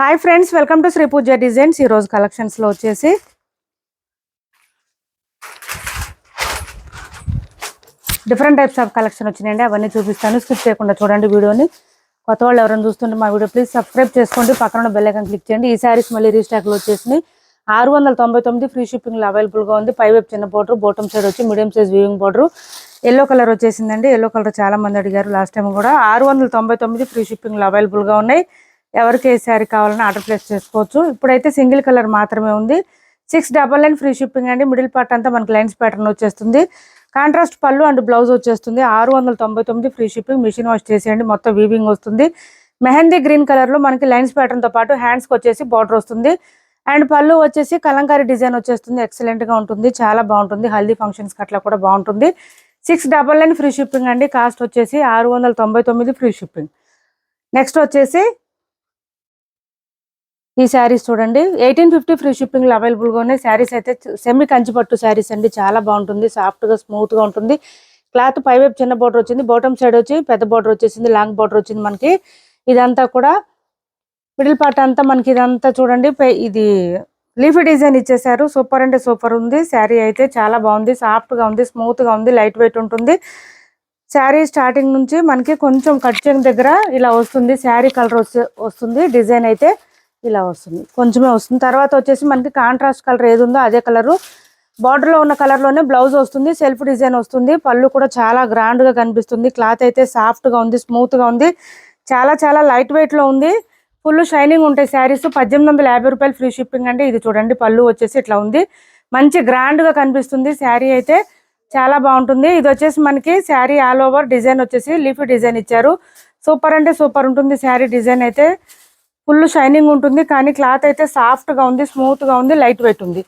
Hi friends, welcome to Shri Pooja designs. ఈ రోజు collections లో వచ్చేసి డిఫరెంట్ టైప్స్ ఆఫ్ కలెక్షన్ వచ్చినాయండి. అవన్నీ చూపిస్తాను, స్కిప్ చేయకుండా చూడండి వీడియోని. కొత్త వాళ్ళు ఎవరైనా చూస్తుంటే మా వీడియో ప్లీజ్ సబ్స్క్రైబ్ చేసుకోండి, పక్కన బెల్ ఐకాన్ క్లిక్ చేయండి. ఈ సారీస్ మళ్ళీ రీస్టాక్ లో వచ్చేసినాయి. 699 ఫ్రీ షిప్పింగ్ లో అవైలబుల్ గా ఉంది. పై వైపు చిన్న బోర్డర్, బాటమ్ సైడ్ వచ్చి medium size weaving border. Yellow colour వచ్చేసిందండి. ఎల్లో కలర్ చాలా మంది అడిగారు లాస్ట్ టైం కూడా. 699 ఫ్రీ షిప్పింగ్ లో అవైలబుల్ గా ఉన్నాయి. ఎవరికి ఏ శారీ కావాలని ఆర్డర్ ప్లేస్ చేసుకోవచ్చు. ఇప్పుడైతే సింగిల్ కలర్ మాత్రమే ఉంది. 699 ఫ్రీ షిప్పింగ్ అండి. మిడిల్ పార్ట్ అంతా మనకి లైన్స్ ప్యాటర్న్ వచ్చేస్తుంది. కాంట్రాస్ట్ పళ్ళు అండ్ బ్లౌజ్ వచ్చేస్తుంది. 699 ఫ్రీ షిప్పింగ్. మిషన్ వాష్ చేసేయండి, మొత్తం వీవింగ్ వస్తుంది. మెహందీ గ్రీన్ కలర్ లో మనకి లైన్స్ ప్యాటర్న్ తో పాటు హ్యాండ్స్ కి వచ్చేసి బార్డర్ వస్తుంది. అండ్ పళ్ళు వచ్చేసి కలంకారీ డిజైన్ వచ్చేస్తుంది. ఎక్సలెంట్ గా ఉంటుంది, చాలా బాగుంటుంది. హల్దీ ఫంక్షన్స్ అట్లా కూడా బాగుంటుంది. 699 ఫ్రీ షిప్పింగ్ అండి. కాస్ట్ వచ్చేసి 699 ఫ్రీ షిప్పింగ్. నెక్స్ట్ వచ్చేసి ఈ శారీస్ చూడండి, 1850 ఫ్రీ షిప్పింగ్ లో అవైలబుల్ గా ఉన్నాయి. శారీస్ అయితే సెమీ కంచిపట్టు శారీస్ అండి, చాలా బాగుంటుంది. సాఫ్ట్ గా స్మూత్ గా ఉంటుంది. క్లాత్ పై వైపు చిన్న బోర్డర్ వచ్చింది, బాటమ్ సైడ్ వచ్చి పెద్ద బోర్డర్ వచ్చేసింది, లాంగ్ బోర్డర్ వచ్చింది మనకి. ఇదంతా కూడా మిడిల్ పార్ట్ అంతా మనకి ఇదంతా చూడండి, ఇది లీఫీ డిజైన్ ఇచ్చేసారు. సూపర్ అంటే సూపర్ ఉంది. శారీ అయితే చాలా బాగుంది, సాఫ్ట్ గా ఉంది, స్మూత్ గా ఉంది, లైట్ వెయిట్ ఉంటుంది. శారీ స్టార్టింగ్ నుంచి మనకి కొంచెం కట్ చేయడం దగ్గర ఇలా వస్తుంది. శారీ కలర్ వస్తుంది. డిజైన్ అయితే ఇలా వస్తుంది, కొంచెమే వస్తుంది. తర్వాత వచ్చేసి మనకి కాంట్రాస్ట్ కలర్ ఏది ఉందో అదే కలరు, బార్డర్ లో ఉన్న కలర్ లోనే బ్లౌజ్ వస్తుంది. సెల్ఫ్ డిజైన్ వస్తుంది. పళ్ళు కూడా చాలా గ్రాండ్ గా కనిపిస్తుంది. క్లాత్ అయితే సాఫ్ట్ గా ఉంది, స్మూత్ గా ఉంది, చాలా చాలా లైట్ వెయిట్ లో ఉంది. ఫుల్ షైనింగ్ ఉంటాయి శారీస్. 1850 రూపాయలు ఫ్రీ షిప్పింగ్ అంటే. ఇది చూడండి, పళ్ళు వచ్చేసి ఇట్లా ఉంది, మంచి గ్రాండ్ గా కనిపిస్తుంది. శారీ అయితే చాలా బాగుంటుంది. ఇది వచ్చేసి మనకి శారీ ఆల్ ఓవర్ డిజైన్ వచ్చేసి లీఫీ డిజైన్ ఇచ్చారు. సూపర్ అంటే సూపర్ ఉంటుంది. శారీ డిజైన్ అయితే ఫుల్ షైనింగ్ ఉంటుంది, కానీ క్లాత్ అయితే సాఫ్ట్ గా ఉంది, స్మూత్ గా ఉంది, లైట్ వెయిట్ ఉంది.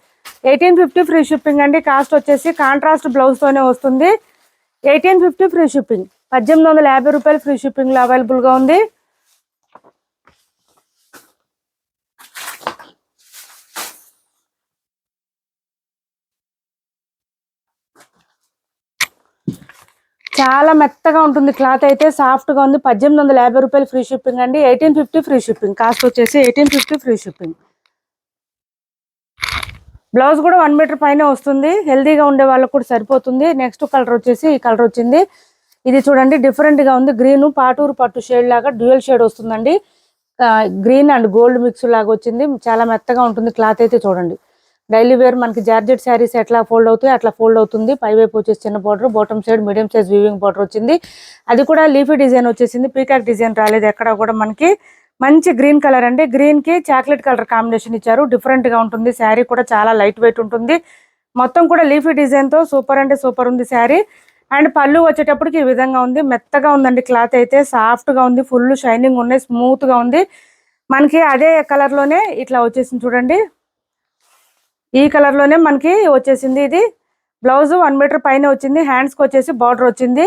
1850 ఫ్రీ షిప్పింగ్ అండి. కాస్ట్ వచ్చేసి కాంట్రాస్ట్ బ్లౌజ్ తోనే వస్తుంది. 1850 ఫ్రీ షిప్పింగ్. 1850 రూపాయలు ఫ్రీ షిప్పింగ్ లో అవైలబుల్ గా ఉంది. చాలా మెత్తగా ఉంటుంది, క్లాత్ అయితే సాఫ్ట్ గా ఉంది. 1850 రూపాయలు ఫ్రీ షిప్పింగ్ అండి. 1850 ఫ్రీ షిప్పింగ్. కాస్ట్ వచ్చేసి 1850 ఫ్రీ షిప్పింగ్. బ్లౌజ్ కూడా 1 మీటర్ పైన వస్తుంది. హెల్దీగా ఉండే వాళ్ళకు కూడా సరిపోతుంది. నెక్స్ట్ కలర్ వచ్చేసి ఈ కలర్ వచ్చింది. ఇది చూడండి, డిఫరెంట్ గా ఉంది. గ్రీన్ పాటూరు పట్టు షేడ్ లాగా డ్యూయల్ షేడ్ వస్తుందండి. గ్రీన్ అండ్ గోల్డ్ మిక్స్ లాగా వచ్చింది. చాలా మెత్తగా ఉంటుంది. క్లాత్ అయితే చూడండి, డైలీ వేర్ మనకి జార్జెట్ శారీస్ ఎట్లా ఫోల్డ్ అవుతాయి అట్లా ఫోల్డ్ అవుతుంది. పై వైపు వచ్చేసి చిన్న border, bottom side medium size weaving border వచ్చింది. అది కూడా లీఫీ డిజైన్ వచ్చేసింది. పీకాక్ డిజైన్ రాలేదు ఎక్కడ కూడా మనకి. మంచి గ్రీన్ కలర్ అండి. గ్రీన్ కి చాక్లెట్ కలర్ కాంబినేషన్ ఇచ్చారు. డిఫరెంట్ గా ఉంటుంది. శారీ కూడా చాలా లైట్ వెయిట్ ఉంటుంది. మొత్తం కూడా లీఫీ డిజైన్ తో సూపర్ అంటే సూపర్ ఉంది శారీ. అండ్ పళ్ళు వచ్చేటప్పటికి ఈ విధంగా ఉంది. మెత్తగా ఉందండి. క్లాత్ అయితే సాఫ్ట్ గా ఉంది, ఫుల్ షైనింగ్ ఉన్నాయి, స్మూత్ గా ఉంది. మనకి అదే కలర్ లోనే ఇట్లా వచ్చేసింది చూడండి, ఈ కలర్ లోనే మనకి వచ్చేసింది. ఇది బ్లౌజ్ 1 మీటర్ పైన వచ్చింది. హ్యాండ్స్ కి వచ్చేసి బార్డర్ వచ్చింది.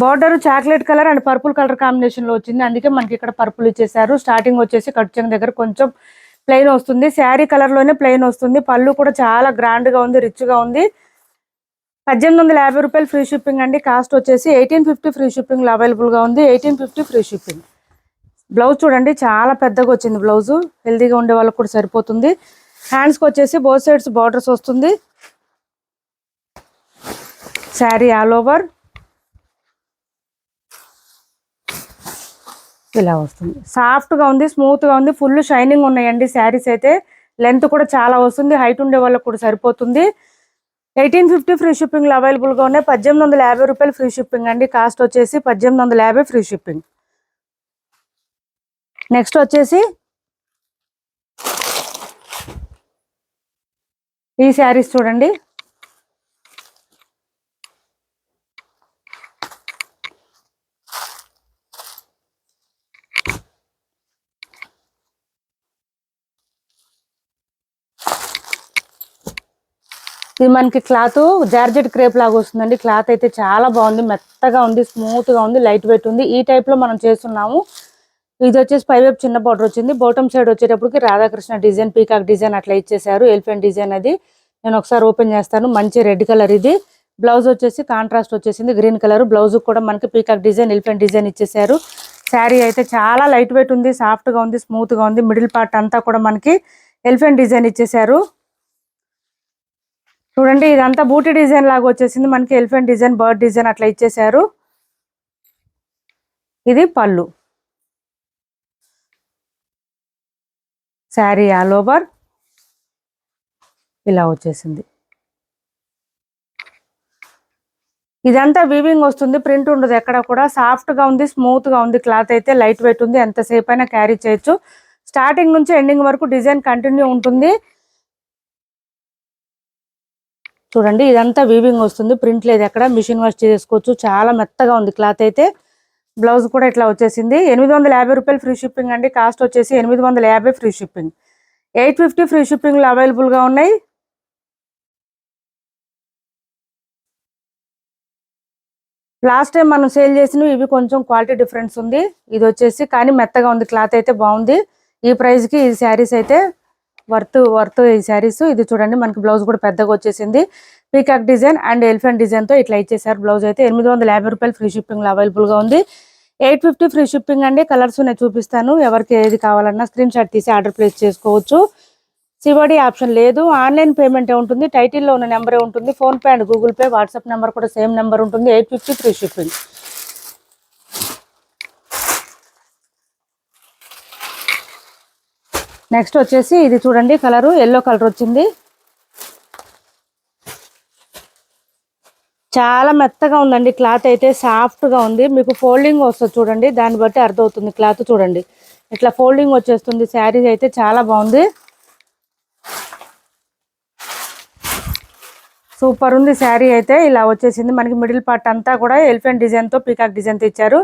Border chocolate colour and purple colour combination లో వచ్చింది. అందుకే మనకి ఇక్కడ పర్పుల్ ఇచ్చేసారు. స్టార్టింగ్ వచ్చేసి కట్ చెంగు దగ్గర కొంచెం ప్లెయిన్ వస్తుంది. శారీ కలర్ లోనే ప్లెయిన్ వస్తుంది. పళ్ళు కూడా చాలా గ్రాండ్ గా ఉంది, రిచ్ గా ఉంది. 1850 రూపాయలు ఫ్రీ షిప్పింగ్ అండి. కాస్ట్ వచ్చేసి 1850 ఫ్రీ షిప్పింగ్ లో అవైలబుల్ గా ఉంది. 1850 ఫ్రీ షిప్పింగ్. బ్లౌజ్ చూడండి, చాలా పెద్దగా వచ్చింది బ్లౌజ్. హెల్దీగా ఉండే వాళ్ళకి కూడా సరిపోతుంది. హ్యాండ్స్ కి వచ్చేసి బోత్ సైడ్స్ బార్డర్స్ వస్తుంది. శారీ ఆల్ ఓవర్ ఇలా వస్తుంది. సాఫ్ట్ గా ఉంది, స్మూత్ గా ఉంది, ఫుల్ షైనింగ్ ఉన్నాయండి శారీస్ అయితే. లెంత్ కూడా చాలా వస్తుంది, హైట్ ఉండే వాళ్ళకి కూడా సరిపోతుంది. 1850 ఫ్రీ షిప్పింగ్ లో అవైలబుల్ గా ఉన్నాయి. 1850 రూపాయలు ఫ్రీ షిప్పింగ్ అండి. కాస్ట్ వచ్చేసి 1850 ఫ్రీ షిప్పింగ్. నెక్స్ట్ వచ్చేసి ఈ శారీస్ చూడండి, ఇది మనకి క్లాత్ జార్జెట్ క్రేప్ లాగా వస్తుందండి. క్లాత్ అయితే చాలా బాగుంది, మెత్తగా ఉంది, స్మూత్ గా ఉంది, లైట్ వెయిట్ ఉంది. ఈ టైప్ లో మనం చేస్తున్నాము. ఇది వచ్చేసి పై వైపు చిన్న బార్డర్ వచ్చింది. బాటమ్ సైడ్ వచ్చేటప్పటికి రాధాకృష్ణ డిజైన్, పీకాక్ డిజైన్ అట్లా ఇచ్చేసారు. ఎలిఫెంట్ డిజైన్ అది నేను ఒకసారి ఓపెన్ చేస్తాను. మంచి రెడ్ కలర్ ఇది. బ్లౌజ్ వచ్చేసి కాంట్రాస్ట్ వచ్చేసింది గ్రీన్ కలర్. బ్లౌజ్ కూడా మనకి పీకాక్ డిజైన్, ఎలిఫెంట్ డిజైన్ ఇచ్చేసారు. శారీ అయితే చాలా లైట్ వెయిట్ ఉంది, సాఫ్ట్గా ఉంది, స్మూత్గా ఉంది. మిడిల్ పార్ట్ అంతా కూడా మనకి ఎలిఫెంట్ డిజైన్ ఇచ్చేసారు. చూడండి ఇదంతా బూటీ డిజైన్ లాగా వచ్చేసింది మనకి. ఎలిఫెంట్ డిజైన్, బర్డ్ డిజైన్ అట్లా ఇచ్చేసారు. ఇది పళ్ళు. శారీ ఆల్ ఓవర్ ఇలా వచ్చేసింది. ఇదంతా వీవింగ్ వస్తుంది, ప్రింట్ ఉండదు ఎక్కడ కూడా. సాఫ్ట్గా ఉంది, స్మూత్గా ఉంది. క్లాత్ అయితే లైట్ వెయిట్ ఉంది, ఎంతసేపు అయినా క్యారీ చేయొచ్చు. స్టార్టింగ్ నుంచి ఎండింగ్ వరకు డిజైన్ కంటిన్యూ ఉంటుంది. చూడండి ఇదంతా వీవింగ్ వస్తుంది, ప్రింట్ లేదు ఎక్కడ. మిషన్ వాష్ చేసుకోవచ్చు. చాలా మెత్తగా ఉంది క్లాత్ అయితే. బ్లౌజ్ కూడా ఇట్లా వచ్చేసింది. 850 రూపాయలు ఫ్రీ షిప్పింగ్ అండి. కాస్ట్ వచ్చేసి 850 ఫ్రీ షిప్పింగ్. 850 ఫ్రీ షిప్పింగ్లో అవైలబుల్గా ఉన్నాయి. లాస్ట్ టైం మనం సేల్ చేసినవి ఇవి కొంచెం క్వాలిటీ డిఫరెన్స్ ఉంది. ఇది వచ్చేసి కానీ మెత్తగా ఉంది, క్లాత్ అయితే బాగుంది. ఈ ప్రైస్కి ఈ శారీస్ అయితే వర్త్ ఈ శారీస్. ఇది చూడండి మనకి బ్లౌజ్ కూడా పెద్దగా వచ్చేసింది. పీకాక్ డిజైన్ అండ్ ఎలిఫెంట్ డిజైన్తో ఇట్లా ఇచ్చేసారు. బ్లౌజ్ అయితే 850 రూపాయలు ఫ్రీ షిప్పింగ్లో అవైలబుల్గా ఉంది. 850 ఫ్రీ షిప్పింగ్ అండి. కలర్స్ నేను చూపిస్తాను. ఎవరికి ఏది కావాలన్నా స్క్రీన్ షాట్ తీసి ఆర్డర్ ప్లేస్ చేసుకోవచ్చు. సివడి ఆప్షన్ లేదు, ఆన్లైన్ పేమెంటే ఉంటుంది. టైటిల్లో ఉన్న నెంబరే ఉంటుంది. PhonePe and Google pay, WhatsApp number కూడా సేమ్ నెంబర్ ఉంటుంది. 850 ఫ్రీ షిప్పింగ్. నెక్స్ట్ వచ్చేసి ఇది చూడండి కలరు ఎల్లో కలర్ వచ్చింది. చాలా మెత్తగా ఉందండి క్లాత్ అయితే, సాఫ్ట్గా ఉంది. మీకు ఫోల్డింగ్ వస్తుంది చూడండి, దాన్ని బట్టి అర్థమవుతుంది. క్లాత్ చూడండి ఇట్లా ఫోల్డింగ్ వచ్చేస్తుంది. శారీ అయితే చాలా బాగుంది, సూపర్ ఉంది. శారీ అయితే ఇలా వచ్చేసింది మనకి. మిడిల్ పార్ట్ అంతా కూడా ఎలిఫెంట్ డిజైన్తో పీకాక్ డిజైన్తో ఇచ్చారు.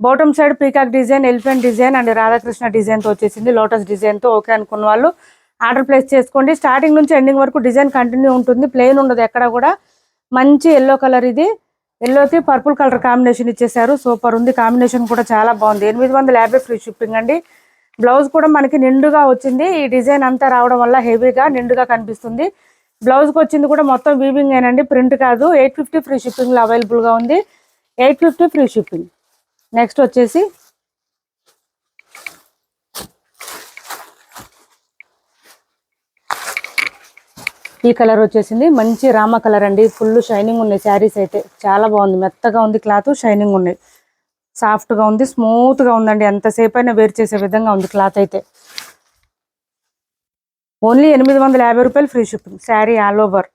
Bottom side peacock design, elephant design and Radhakrishna డిజైన్తో వచ్చేసింది. లోటస్ డిజైన్తో. ఓకే అనుకున్న వాళ్ళు ఆర్డర్ ప్లేస్ చేసుకోండి. స్టార్టింగ్ నుంచి ఎండింగ్ వరకు డిజైన్ కంటిన్యూ ఉంటుంది, ప్లెయిన్ ఉండదు ఎక్కడ కూడా. మంచి ఎల్లో కలర్, ఇది ఎల్లోకి పర్పుల్ కలర్ కాంబినేషన్ ఇచ్చేసారు. సూపర్ ఉంది, కాంబినేషన్ కూడా చాలా బాగుంది. 850 ఫ్రీ షిప్పింగ్ అండి. బ్లౌజ్ కూడా మనకి నిండుగా వచ్చింది. ఈ డిజైన్ అంతా రావడం వల్ల హెవీగా నిండుగా కనిపిస్తుంది. బ్లౌజ్కి వచ్చింది కూడా మొత్తం వీవింగ్ ఏనండి, ప్రింట్ కాదు. 850 ఫ్రీ షిప్పింగ్లో అవైలబుల్గా ఉంది. 850 ఫ్రీ షిప్పింగ్. నెక్స్ట్ వచ్చేసి ఈ కలర్ వచ్చేసింది. మంచి రామ కలర్ అండి, ఫుల్ షైనింగ్ ఉన్నాయి శారీస్ అయితే. చాలా బాగుంది, మెత్తగా ఉంది క్లాత్, షైనింగ్ ఉన్నాయి, సాఫ్ట్గా ఉంది, స్మూత్గా ఉందండి. ఎంతసేపు అయినా వేర్ చేసే విధంగా ఉంది క్లాత్ అయితే. ఓన్లీ 850 రూపాయలు free shipping. Sari all over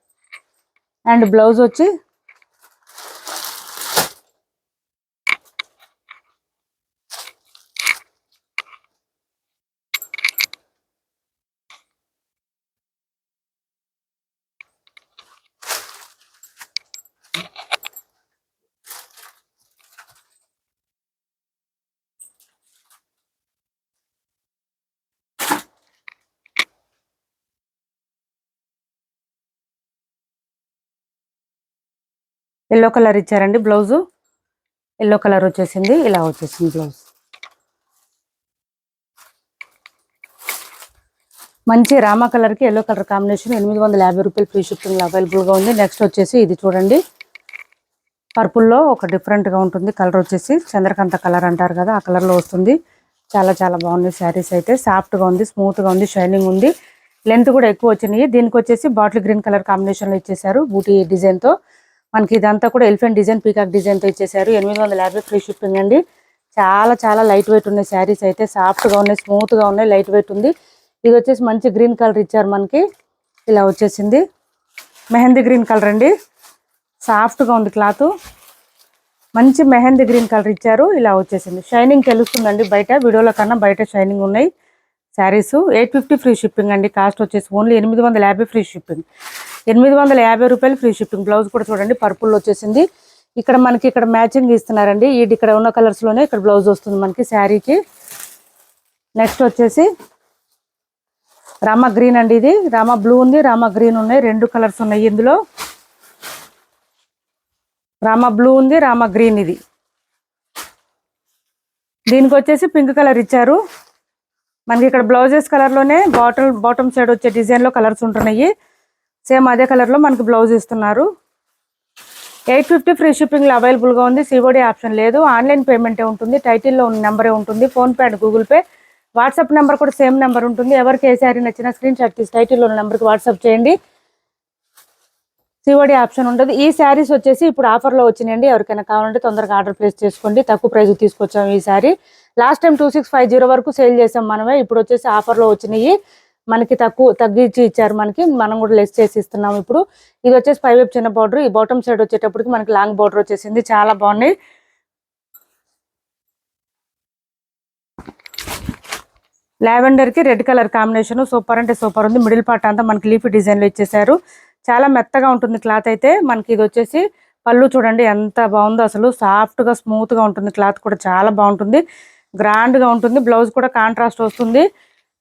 and blouse వచ్చి ఎల్లో కలర్ ఇచ్చారండి. బ్లౌజు ఎల్లో కలర్ వచ్చేసింది, ఇలా వచ్చేసింది బ్లౌజ్. మంచి రామా కలర్కి ఎల్లో కలర్ కాంబినేషన్. 850 రూపాయలు ఫ్రీ షిప్పింగ్లో అవైలబుల్గా ఉంది. నెక్స్ట్ వచ్చేసి ఇది చూడండి, పర్పుల్లో ఒక డిఫరెంట్గా ఉంటుంది కలర్ వచ్చేసి. చంద్రకాంత కలర్ అంటారు కదా, ఆ కలర్లో వస్తుంది. చాలా చాలా బాగుంది శారీస్ అయితే. సాఫ్ట్గా ఉంది, స్మూత్గా ఉంది, షైనింగ్ ఉంది. లెంత్ కూడా ఎక్కువ వచ్చినాయి. దీనికి వచ్చేసి బాటిల్ గ్రీన్ కలర్ కాంబినేషన్లో ఇచ్చేసారు బూటీ డిజైన్తో. మనకి ఇదంతా కూడా ఎలిఫెంట్ డిజైన్, పీకాక్ డిజైన్తో ఇచ్చేసారు. 850 ఫ్రీ షిప్పింగ్ అండి. చాలా చాలా లైట్ వెయిట్ ఉన్నాయి శారీస్ అయితే. సాఫ్ట్గా ఉన్నాయి, స్మూత్గా ఉన్నాయి, లైట్ వెయిట్ ఉంది. ఇది వచ్చేసి మంచి గ్రీన్ కలర్ ఇచ్చారు మనకి, ఇలా వచ్చేసింది. మెహందీ గ్రీన్ కలర్ అండి, సాఫ్ట్గా ఉంది క్లాత్. మంచి మెహందీ గ్రీన్ కలర్ ఇచ్చారు, ఇలా వచ్చేసింది. షైనింగ్ తెలుస్తుందండి బయట, వీడియోలో కన్నా బయట షైనింగ్ ఉన్నాయి శారీస్. 850 ఫ్రీ షిప్పింగ్ అండి. కాస్ట్ వచ్చేసి ఓన్లీ 850 ఫ్రీ షిప్పింగ్. 850 రూపాయలు ఫ్రీ షిప్పింగ్. బ్లౌజ్ కూడా చూడండి పర్పుల్ వచ్చేసింది. ఇక్కడ మనకి ఇక్కడ మ్యాచింగ్ ఇస్తున్నారండి. ఇక్కడ ఉన్న కలర్స్లోనే ఇక్కడ బ్లౌజ్ వస్తుంది మనకి శారీకి. నెక్స్ట్ వచ్చేసి రామా గ్రీన్ అండి. ఇది రామా బ్లూ ఉంది, రామా గ్రీన్ ఉన్నాయి, రెండు కలర్స్ ఉన్నాయి ఇందులో. రామా బ్లూ ఉంది, రామా గ్రీన్. ఇది దీనికి వచ్చేసి పింక్ కలర్ ఇచ్చారు మనకి. ఇక్కడ బ్లౌజెస్ కలర్లోనే బాటమ్ సైడ్ వచ్చే డిజైన్లో కలర్స్ ఉంటున్నాయి. సేమ్ అదే కలర్లో మనకి బ్లౌజ్ ఇస్తున్నారు. 850 ఫ్రీ షిప్పింగ్లో అవైలబుల్గా ఉంది. సిఓడి ఆప్షన్ లేదు, ఆన్లైన్ పేమెంటే ఉంటుంది. టైటిల్లో ఉన్న నెంబరే ఉంటుంది, PhonePe and Google pay. WhatsApp number కూడా సేమ్ నెంబర్ ఉంటుంది. ఎవరికి ఏ శారీ నచ్చినా స్క్రీన్ షాట్ తీసి టైటిల్లో ఉన్న నెంబర్కి వాట్సాప్ చేయండి. సిఓడి ఆప్షన్ ఉండదు. ఈ శారీస్ వచ్చేసి ఇప్పుడు ఆఫర్లో వచ్చినాయండి. ఎవరికైనా కావాలంటే తొందరగా ఆర్డర్ ప్లేస్ చేసుకోండి. తక్కువ ప్రైస్ తీసుకొచ్చాము ఈ శారీ. లాస్ట్ టైం 2650 వరకు సేల్ చేసాం మనమే. ఇప్పుడు వచ్చేసి ఆఫర్లో వచ్చినాయి, మనకి తగ్గించి ఇచ్చారు. మనం కూడా లెస్ చేసి ఇస్తున్నాం ఇప్పుడు. ఇది వచ్చేసి 5 వైపు చిన్న బార్డర్, ఈ బాటమ్ సైడ్ వచ్చేటప్పటికి మనకి లాంగ్ బార్డర్ వచ్చేసింది. చాలా బాగున్నాయి. లావెండర్ కి రెడ్ కలర్ కాంబినేషన్ సూపర్ అంటే సూపర్ ఉంది. మిడిల్ పార్ట్ అంతా మనకి లీఫీ డిజైన్ లో ఇచ్చేసారు. చాలా మెత్తగా ఉంటుంది క్లాత్ అయితే. మనకి ఇది వచ్చేసి పళ్ళు చూడండి ఎంత బాగుందో, అసలు సాఫ్ట్ గా స్మూత్ గా ఉంటుంది. క్లాత్ కూడా చాలా బాగుంటుంది, గ్రాండ్ గా ఉంటుంది. బ్లౌజ్ కూడా కాంట్రాస్ట్ వస్తుంది.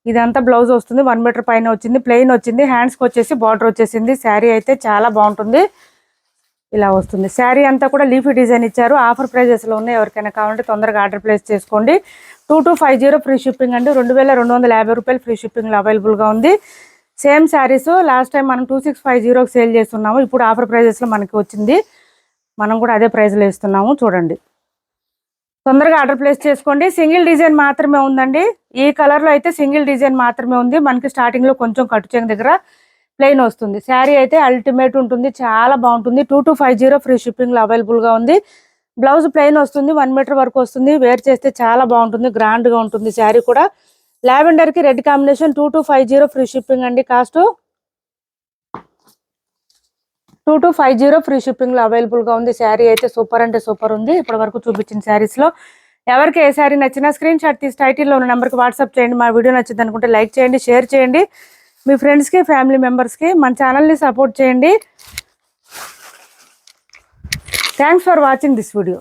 ఇదంతా బ్లౌజ్ వస్తుంది, 1 మీటర్ పైన వచ్చింది, ప్లెయిన్ వచ్చింది. హ్యాండ్స్ కి వచ్చేసి బార్డర్ వచ్చేసింది. శారీ అయితే చాలా బాగుంటుంది, ఇలా వస్తుంది. శారీ అంతా కూడా లీఫీ డిజైన్ ఇచ్చారు. ఆఫర్ ప్రైజెస్ లో ఉన్నాయి. ఎవరికైనా కావాలంటే తొందరగా ఆర్డర్ ప్లేస్ చేసుకోండి. 2250 ఫ్రీ షిప్పింగ్ అండి. 2250 రూపాయలు ఫ్రీ షిప్పింగ్ లో అవైలబుల్ గా ఉంది. సేమ్ శారీస్ లాస్ట్ టైం మనం 2650 సేల్ చేస్తున్నాము. ఇప్పుడు ఆఫర్ ప్రైజెస్ లో మనకి వచ్చింది. మనం కూడా అదే ప్రైస్ లో ఇస్తున్నాము. చూడండి, తొందరగా ఆర్డర్ ప్లేస్ చేసుకోండి. సింగిల్ డిజైన్ మాత్రమే ఉందండి. ఈ కలర్ లో అయితే సింగిల్ డిజైన్ మాత్రమే ఉంది. మనకి స్టార్టింగ్ లో కొంచెం కట్టు చెంగు దగ్గర ప్లెయిన్ వస్తుంది. శారీ అయితే అల్టిమేట్ ఉంటుంది, చాలా బాగుంటుంది. 2250 ఫ్రీ షిప్పింగ్ లో అవైలబుల్ గా ఉంది. బ్లౌజ్ ప్లెయిన్ వస్తుంది, 1 మీటర్ వరకు వస్తుంది. వేర్ చేస్తే చాలా బాగుంటుంది, గ్రాండ్ గా ఉంటుంది. శారీ కూడా లావెండర్ కి రెడ్ కాంబినేషన్ 2250 ఫ్రీ షిప్పింగ్ అండి. కాస్ట్ 2250 ఫ్రీ షిప్పింగ్ లో అవైలబుల్ గా ఉంది. శారీ అయితే సూపర్ అంటే సూపర్ ఉంది. ఇప్పటి వరకు చూపించిన శారీస్ లో ఎవరికి ఏ శారీ నచ్చినా స్క్రీన్ షాట్ తీసి టైటిల్లో ఉన్న నెంబర్కి వాట్సాప్ చేయండి. మా వీడియో నచ్చింది అనుకుంటే లైక్ చేయండి, షేర్ చేయండి. మీ ఫ్రెండ్స్కి, ఫ్యామిలీ మెంబర్స్కి మన ఛానల్ని సపోర్ట్ చేయండి. Thanks for watching this video.